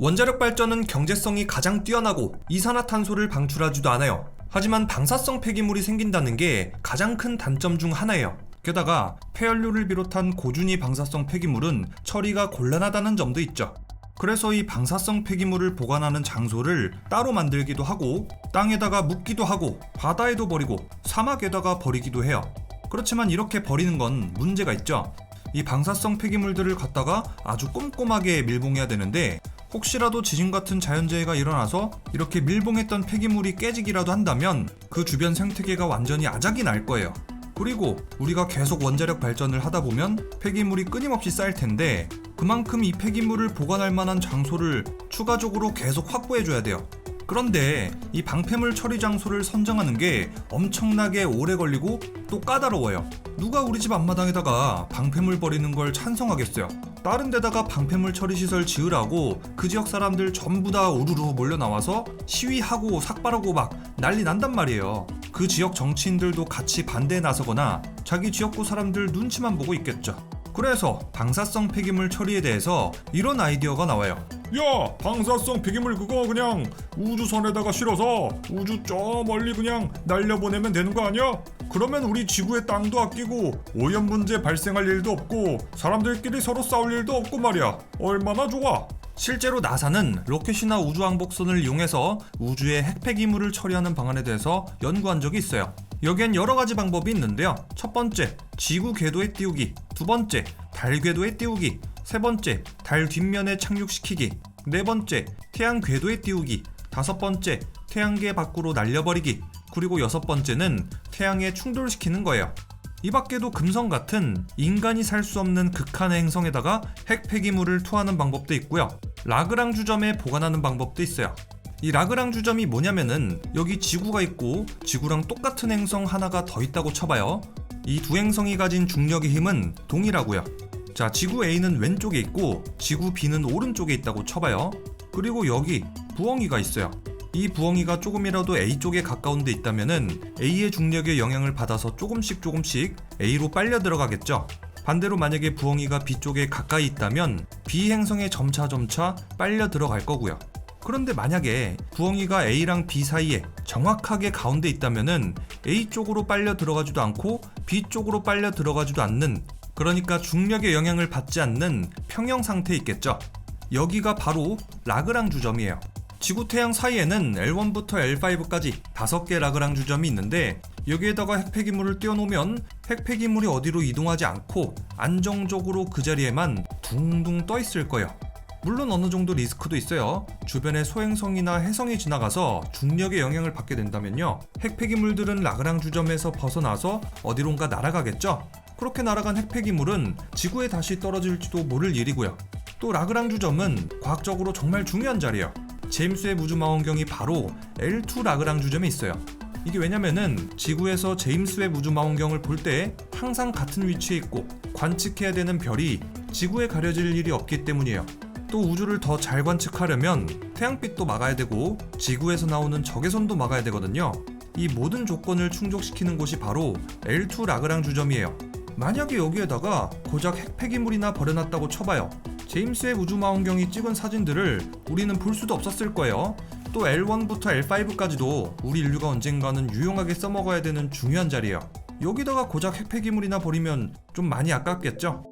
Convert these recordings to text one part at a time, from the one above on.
원자력 발전은 경제성이 가장 뛰어나고 이산화탄소를 방출하지도 않아요. 하지만 방사성 폐기물이 생긴다는 게 가장 큰 단점 중 하나예요. 게다가 폐연료를 비롯한 고준위 방사성 폐기물은 처리가 곤란하다는 점도 있죠. 그래서 이 방사성 폐기물을 보관하는 장소를 따로 만들기도 하고 땅에다가 묻기도 하고 바다에도 버리고 사막에다가 버리기도 해요. 그렇지만 이렇게 버리는 건 문제가 있죠. 이 방사성 폐기물들을 갖다가 아주 꼼꼼하게 밀봉해야 되는데 혹시라도 지진 같은 자연재해가 일어나서 이렇게 밀봉했던 폐기물이 깨지기라도 한다면 그 주변 생태계가 완전히 아작이 날 거예요. 그리고 우리가 계속 원자력 발전을 하다 보면 폐기물이 끊임없이 쌓일 텐데 그만큼 이 폐기물을 보관할 만한 장소를 추가적으로 계속 확보해줘야 돼요. 그런데 이 방패물 처리 장소를 선정하는 게 엄청나게 오래 걸리고 또 까다로워요. 누가 우리 집 앞마당에다가 방패물 버리는 걸 찬성하겠어요? 다른 데다가 방패물 처리 시설 지으라고 그 지역 사람들 전부 다 우르르 몰려 나와서 시위하고 삭발하고 막 난리 난단 말이에요. 그 지역 정치인들도 같이 반대에 나서거나 자기 지역구 사람들 눈치만 보고 있겠죠. 그래서 방사성 폐기물 처리에 대해서 이런 아이디어가 나와요. 야, 방사성 폐기물 그거 그냥 우주선에다가 실어서 우주 저 멀리 그냥 날려보내면 되는 거 아니야? 그러면 우리 지구의 땅도 아끼고 오염 문제 발생할 일도 없고 사람들끼리 서로 싸울 일도 없고 말이야. 얼마나 좋아. 실제로 나사는 로켓이나 우주왕복선을 이용해서 우주의 핵폐기물을 처리하는 방안에 대해서 연구한 적이 있어요. 여기엔 여러 가지 방법이 있는데요. 첫 번째, 지구 궤도에 띄우기. 두 번째, 달 궤도에 띄우기. 세 번째, 달 뒷면에 착륙시키기. 네 번째, 태양 궤도에 띄우기. 다섯 번째, 태양계 밖으로 날려버리기. 그리고 여섯 번째는 태양에 충돌시키는 거예요. 이 밖에도 금성 같은 인간이 살 수 없는 극한의 행성에다가 핵 폐기물을 투하하는 방법도 있고요. 라그랑주 점에 보관하는 방법도 있어요. 이 라그랑주 점이 뭐냐면은 여기 지구가 있고 지구랑 똑같은 행성 하나가 더 있다고 쳐봐요. 이 두 행성이 가진 중력의 힘은 동일하고요. 자, 지구 A는 왼쪽에 있고 지구 B는 오른쪽에 있다고 쳐봐요. 그리고 여기 부엉이가 있어요. 이 부엉이가 조금이라도 A 쪽에 가까운 데 있다면은 A의 중력의 영향을 받아서 조금씩 A로 빨려 들어가겠죠. 반대로 만약에 부엉이가 B 쪽에 가까이 있다면 B 행성에 점차 빨려 들어갈 거고요. 그런데 만약에 부엉이가 A랑 B 사이에 정확하게 가운데 있다면은 A 쪽으로 빨려 들어가지도 않고 B 쪽으로 빨려 들어가지도 않는, 그러니까 중력의 영향을 받지 않는 평형 상태에 있겠죠. 여기가 바로 라그랑주 점이에요. 지구 태양 사이에는 L1부터 L5까지 5개 라그랑주 점이 있는데 여기에다가 핵폐기물을 띄워놓으면 핵폐기물이 어디로 이동하지 않고 안정적으로 그 자리에만 둥둥 떠 있을 거예요. 물론 어느 정도 리스크도 있어요. 주변에 소행성이나 해성이 지나가서 중력의 영향을 받게 된다면요, 핵폐기물들은 라그랑주 점에서 벗어나서 어디론가 날아가겠죠. 그렇게 날아간 핵폐기물은 지구에 다시 떨어질지도 모를 일이고요. 또 라그랑주 점은 과학적으로 정말 중요한 자리예요. 제임스 웹 우주망원경이 바로 L2 라그랑주 점에 있어요. 이게 왜냐면은 지구에서 제임스 웹 우주망원경을 볼 때 항상 같은 위치에 있고 관측해야 되는 별이 지구에 가려질 일이 없기 때문이에요. 또 우주를 더 잘 관측하려면 태양빛도 막아야 되고 지구에서 나오는 적외선도 막아야 되거든요. 이 모든 조건을 충족시키는 곳이 바로 L2 라그랑주 점이에요. 만약에 여기에다가 고작 핵폐기물이나 버려놨다고 쳐봐요. 제임스 웹 우주망원경이 찍은 사진들을 우리는 볼 수도 없었을 거예요. 또 L1부터 L5까지도 우리 인류가 언젠가는 유용하게 써먹어야 되는 중요한 자리예요. 여기다가 고작 핵폐기물이나 버리면 좀 많이 아깝겠죠?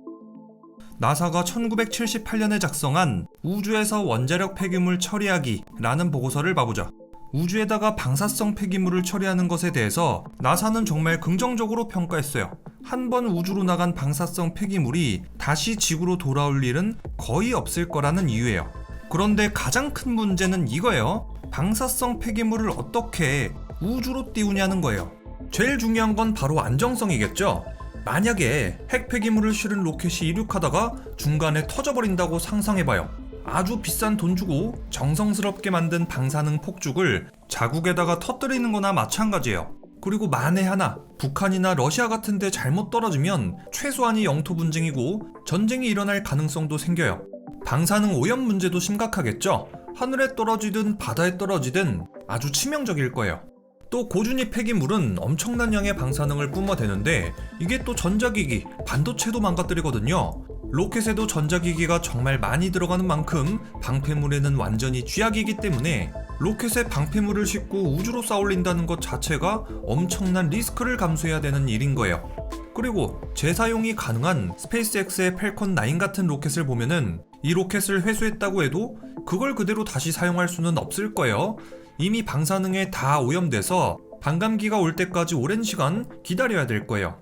나사가 1978년에 작성한 우주에서 원자력 폐기물 처리하기라는 보고서를 봐보자. 우주에다가 방사성 폐기물을 처리하는 것에 대해서 나사는 정말 긍정적으로 평가했어요. 한 번 우주로 나간 방사성 폐기물이 다시 지구로 돌아올 일은 거의 없을 거라는 이유예요. 그런데 가장 큰 문제는 이거예요. 방사성 폐기물을 어떻게 우주로 띄우냐는 거예요. 제일 중요한 건 바로 안정성이겠죠. 만약에 핵폐기물을 실은 로켓이 이륙하다가 중간에 터져버린다고 상상해봐요. 아주 비싼 돈 주고 정성스럽게 만든 방사능 폭죽을 자국에다가 터뜨리는 거나 마찬가지예요. 그리고 만에 하나 북한이나 러시아 같은 데 잘못 떨어지면 최소한이 영토 분쟁이고 전쟁이 일어날 가능성도 생겨요. 방사능 오염 문제도 심각하겠죠. 하늘에 떨어지든 바다에 떨어지든 아주 치명적일 거예요. 또 고준위 폐기물은 엄청난 양의 방사능을 뿜어대는데 이게 또 전자기기, 반도체도 망가뜨리거든요. 로켓에도 전자기기가 정말 많이 들어가는 만큼 방패물에는 완전히 쥐약이기 때문에 로켓에 방패물을 싣고 우주로 쌓아올린다는 것 자체가 엄청난 리스크를 감수해야 되는 일인 거예요. 그리고 재사용이 가능한 스페이스X의 팰컨 9 같은 로켓을 보면은 이 로켓을 회수했다고 해도 그걸 그대로 다시 사용할 수는 없을 거예요. 이미 방사능에 다 오염돼서 반감기가 올 때까지 오랜 시간 기다려야 될 거예요.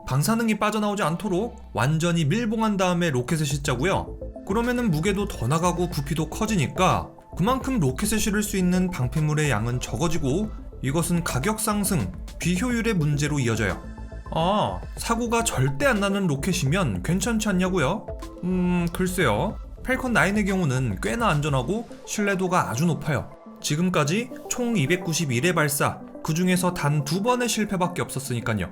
방사능이 빠져나오지 않도록 완전히 밀봉한 다음에 로켓에 싣자고요? 그러면은 무게도 더 나가고 부피도 커지니까 그만큼 로켓에 실을 수 있는 방패물의 양은 적어지고 이것은 가격 상승, 비효율의 문제로 이어져요. 사고가 절대 안 나는 로켓이면 괜찮지 않냐고요? 글쎄요. 팰컨 9의 경우는 꽤나 안전하고 신뢰도가 아주 높아요. 지금까지 총 291회 발사, 그 중에서 단 2번의 실패밖에 없었으니까요.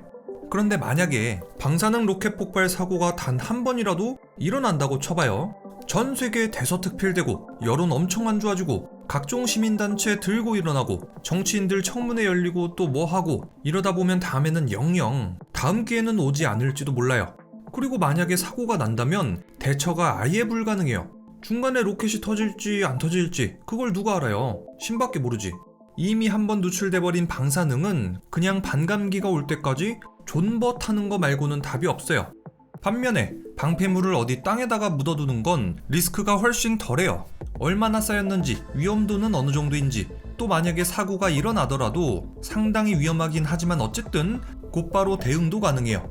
그런데 만약에 방사능 로켓 폭발 사고가 단 한 번이라도 일어난다고 쳐봐요. 전 세계에 대서특필되고 여론 엄청 안 좋아지고 각종 시민단체 들고 일어나고 정치인들 청문회 열리고 또 뭐하고 이러다 보면 다음에는 영영 다음 기회는 오지 않을지도 몰라요. 그리고 만약에 사고가 난다면 대처가 아예 불가능해요. 중간에 로켓이 터질지 안 터질지 그걸 누가 알아요. 신밖에 모르지. 이미 한번 누출돼버린 방사능은 그냥 반감기가 올 때까지 존버타는 거 말고는 답이 없어요. 반면에 방패물을 어디 땅에다가 묻어두는 건 리스크가 훨씬 덜해요. 얼마나 쌓였는지, 위험도는 어느 정도인지, 또 만약에 사고가 일어나더라도 상당히 위험하긴 하지만 어쨌든 곧바로 대응도 가능해요.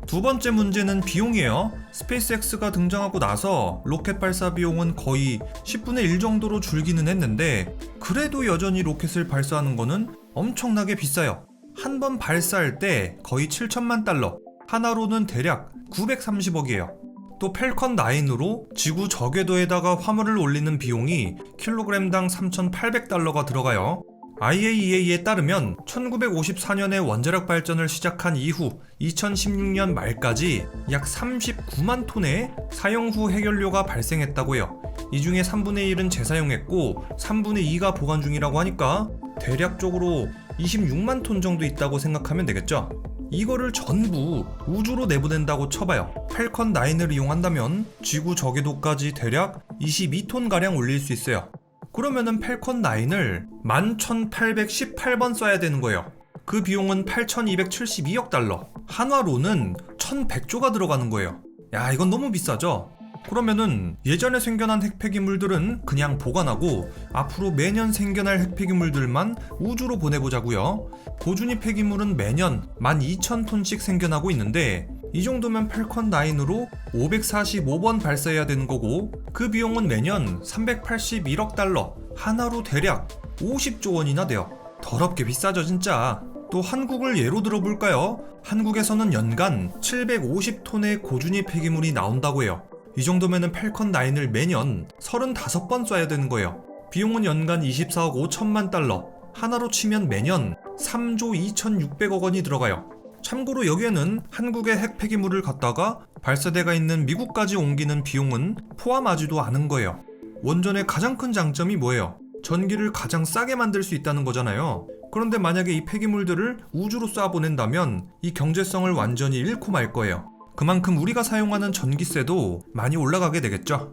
두 번째 문제는 비용이에요. 스페이스X가 등장하고 나서 로켓 발사 비용은 거의 10분의 1 정도로 줄기는 했는데 그래도 여전히 로켓을 발사하는 거는 엄청나게 비싸요. 한 번 발사할 때 거의 7천만 달러, 하나로는 대략 930억이에요. 또 팰컨 9으로 지구 저궤도에다가 화물을 올리는 비용이 킬로그램당 3,800달러가 들어가요. IAEA에 따르면 1954년에 원자력 발전을 시작한 이후 2016년 말까지 약 39만 톤의 사용 후 해결료가 발생했다고 해요. 이 중에 3분의 1은 재사용했고 3분의 2가 보관 중이라고 하니까 대략적으로 26만 톤 정도 있다고 생각하면 되겠죠. 이거를 전부 우주로 내보낸다고 쳐봐요. 팰컨 9을 이용한다면 지구 저궤도까지 대략 22톤가량 올릴 수 있어요. 그러면은 팰컨 9을 11,818번 써야 되는 거예요. 그 비용은 8,272억 달러. 한화로는 1,100조가 들어가는 거예요. 야, 이건 너무 비싸죠? 그러면은 예전에 생겨난 핵폐기물들은 그냥 보관하고 앞으로 매년 생겨날 핵폐기물들만 우주로 보내보자고요. 고준위 폐기물은 매년 12,000톤씩 생겨나고 있는데 이 정도면 팰컨 9으로 545번 발사해야 되는 거고 그 비용은 매년 381억 달러, 하나로 대략 50조 원이나 돼요. 더럽게 비싸죠 진짜. 또 한국을 예로 들어볼까요? 한국에서는 연간 750톤의 고준위 폐기물이 나온다고 해요. 이 정도면은 팰컨 9을 매년 35번 쏴야 되는 거예요. 비용은 연간 24억 5천만 달러, 하나로 치면 매년 3조 2,600억 원이 들어가요. 참고로 여기에는 한국의 핵 폐기물을 갖다가 발사대가 있는 미국까지 옮기는 비용은 포함하지도 않은 거예요. 원전의 가장 큰 장점이 뭐예요? 전기를 가장 싸게 만들 수 있다는 거잖아요. 그런데 만약에 이 폐기물들을 우주로 쏴보낸다면 이 경제성을 완전히 잃고 말 거예요. 그만큼 우리가 사용하는 전기세도 많이 올라가게 되겠죠.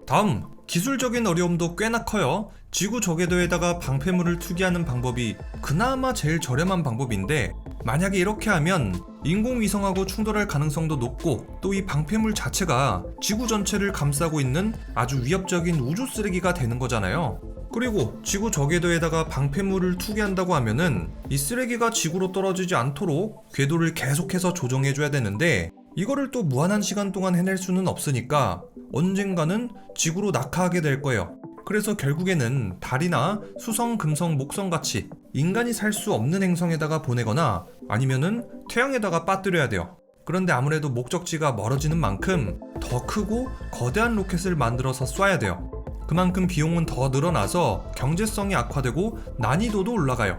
다음, 기술적인 어려움도 꽤나 커요. 지구 저궤도에다가 방패물을 투기하는 방법이 그나마 제일 저렴한 방법인데 만약에 이렇게 하면 인공위성하고 충돌할 가능성도 높고 또 이 방패물 자체가 지구 전체를 감싸고 있는 아주 위협적인 우주 쓰레기가 되는 거잖아요. 그리고 지구 저궤도에다가 방패물을 투기한다고 하면은 이 쓰레기가 지구로 떨어지지 않도록 궤도를 계속해서 조정해줘야 되는데 이거를 또 무한한 시간 동안 해낼 수는 없으니까 언젠가는 지구로 낙하하게 될 거예요. 그래서 결국에는 달이나 수성, 금성, 목성 같이 인간이 살 수 없는 행성에다가 보내거나 아니면은 태양에다가 빠뜨려야 돼요. 그런데 아무래도 목적지가 멀어지는 만큼 더 크고 거대한 로켓을 만들어서 쏴야 돼요. 그만큼 비용은 더 늘어나서 경제성이 악화되고 난이도도 올라가요.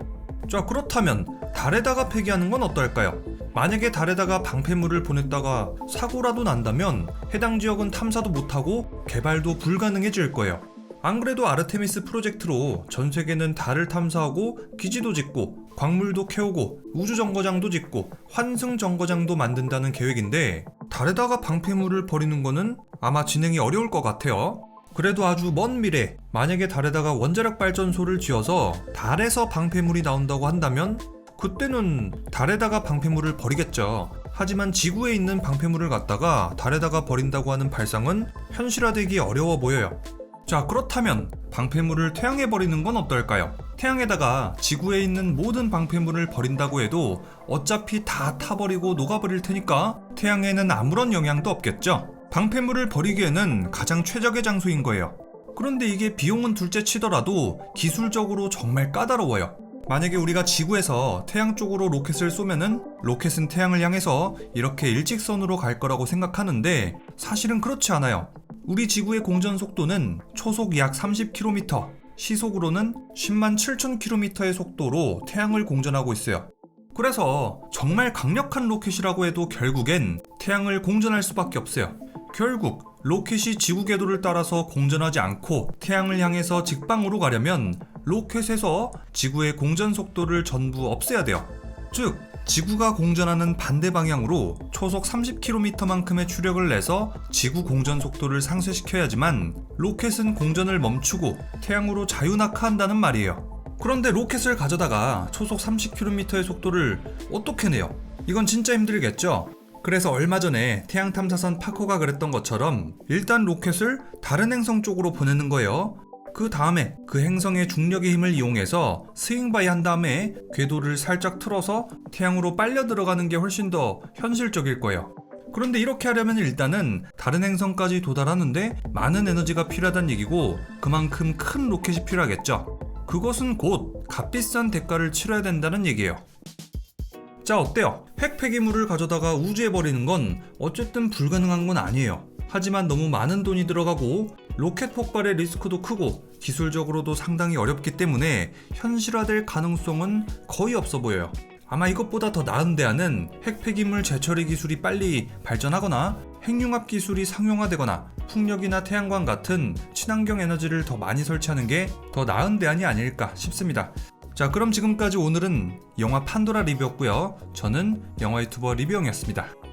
자, 그렇다면 달에다가 폐기하는 건 어떨까요? 만약에 달에다가 방패물을 보냈다가 사고라도 난다면 해당 지역은 탐사도 못하고 개발도 불가능해질 거예요. 안 그래도 아르테미스 프로젝트로 전 세계는 달을 탐사하고 기지도 짓고 광물도 캐오고 우주정거장도 짓고 환승정거장도 만든다는 계획인데 달에다가 방패물을 버리는 거는 아마 진행이 어려울 것 같아요. 그래도 아주 먼 미래, 만약에 달에다가 원자력 발전소를 지어서 달에서 방패물이 나온다고 한다면 그때는 달에다가 방패물을 버리겠죠. 하지만 지구에 있는 방패물을 갖다가 달에다가 버린다고 하는 발상은 현실화되기 어려워 보여요. 자, 그렇다면 방패물을 태양에 버리는 건 어떨까요? 태양에다가 지구에 있는 모든 방패물을 버린다고 해도 어차피 다 타버리고 녹아버릴 테니까 태양에는 아무런 영향도 없겠죠? 방패물을 버리기에는 가장 최적의 장소인 거예요. 그런데 이게 비용은 둘째 치더라도 기술적으로 정말 까다로워요. 만약에 우리가 지구에서 태양 쪽으로 로켓을 쏘면은 로켓은 태양을 향해서 이렇게 일직선으로 갈 거라고 생각하는데 사실은 그렇지 않아요. 우리 지구의 공전 속도는 초속 약 30km, 시속으로는 10만 7천 km의 속도로 태양을 공전하고 있어요. 그래서 정말 강력한 로켓이라고 해도 결국엔 태양을 공전할 수밖에 없어요. 결국 로켓이 지구 궤도를 따라서 공전하지 않고 태양을 향해서 직방으로 가려면 로켓에서 지구의 공전 속도를 전부 없애야 돼요. 즉, 지구가 공전하는 반대 방향으로 초속 30km만큼의 추력을 내서 지구 공전 속도를 상쇄시켜야지만 로켓은 공전을 멈추고 태양으로 자유낙하한다는 말이에요. 그런데 로켓을 가져다가 초속 30km의 속도를 어떻게 내요? 이건 진짜 힘들겠죠? 그래서 얼마 전에 태양 탐사선 파커가 그랬던 것처럼 일단 로켓을 다른 행성 쪽으로 보내는 거예요. 그 다음에 그 행성의 중력의 힘을 이용해서 스윙바이 한 다음에 궤도를 살짝 틀어서 태양으로 빨려 들어가는 게 훨씬 더 현실적일 거예요. 그런데 이렇게 하려면 일단은 다른 행성까지 도달하는데 많은 에너지가 필요하다는 얘기고 그만큼 큰 로켓이 필요하겠죠. 그것은 곧 값비싼 대가를 치러야 된다는 얘기예요. 자, 어때요? 핵 폐기물을 가져다가 우주에 버리는 건 어쨌든 불가능한 건 아니에요. 하지만 너무 많은 돈이 들어가고 로켓 폭발의 리스크도 크고 기술적으로도 상당히 어렵기 때문에 현실화될 가능성은 거의 없어 보여요. 아마 이것보다 더 나은 대안은 핵 폐기물 재처리 기술이 빨리 발전하거나 핵융합 기술이 상용화되거나 풍력이나 태양광 같은 친환경 에너지를 더 많이 설치하는 게 더 나은 대안이 아닐까 싶습니다. 자, 그럼 지금까지 오늘은 영화 판도라 리뷰였고요. 저는 영화 유튜버 리뷰영이었습니다.